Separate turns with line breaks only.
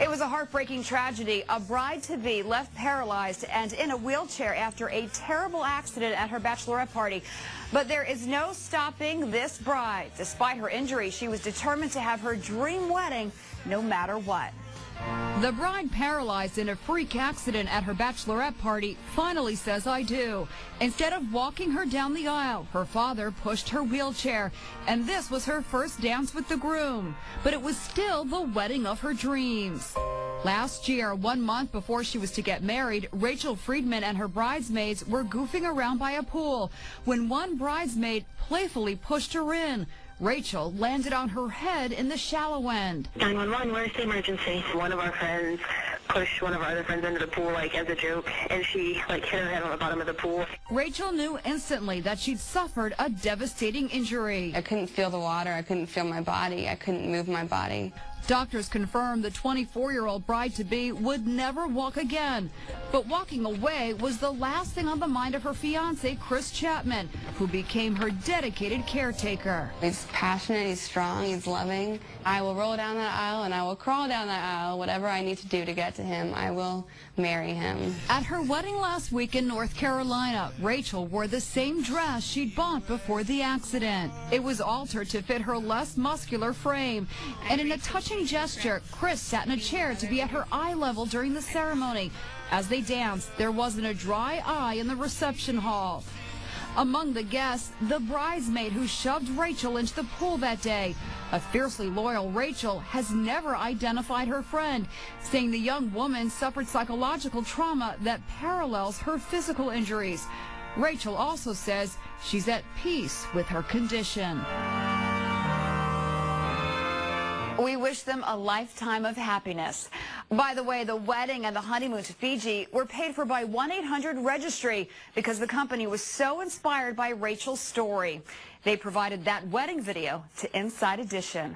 It was a heartbreaking tragedy. A bride-to-be left paralyzed and in a wheelchair after a terrible accident at her bachelorette party. But there is no stopping this bride. Despite her injury, she was determined to have her dream wedding no matter what. The bride, paralyzed in a freak accident at her bachelorette party, finally says I do. Instead of walking her down the aisle, her father pushed her wheelchair, and this was her first dance with the groom. But it was still the wedding of her dreams. Last year, 1 month before she was to get married, Rachelle Friedman and her bridesmaids were goofing around by a pool when one bridesmaid playfully pushed her in. Rachelle landed on her head in the shallow end.
911, where's the emergency? One of our friends pushed one of our other friends into the pool, as a joke, and she, hit her head on the bottom of the pool.
Rachelle knew instantly that she'd suffered a devastating injury.
I couldn't feel the water. I couldn't feel my body. I couldn't move my body.
Doctors confirmed the 24-year-old bride-to-be would never walk again. But walking away was the last thing on the mind of her fiancé, Chris Chapman, who became her dedicated caretaker.
He's passionate, he's strong, he's loving. I will roll down that aisle and I will crawl down that aisle. Whatever I need to do to get to him, I will marry him.
At her wedding last week in North Carolina, Rachelle wore the same dress she'd bought before the accident. It was altered to fit her less muscular frame. And in a touching gesture, Chris sat in a chair to be at her eye level during the ceremony. As they danced, there wasn't a dry eye in the reception hall. Among the guests, the bridesmaid who shoved Rachelle into the pool that day. A fiercely loyal Rachelle has never identified her friend, saying the young woman suffered psychological trauma that parallels her physical injuries. Rachelle also says she's at peace with her condition. We wish them a lifetime of happiness. By the way, the wedding and the honeymoon to Fiji were paid for by 1-800-REGISTRY because the company was so inspired by Rachelle's story. They provided that wedding video to Inside Edition.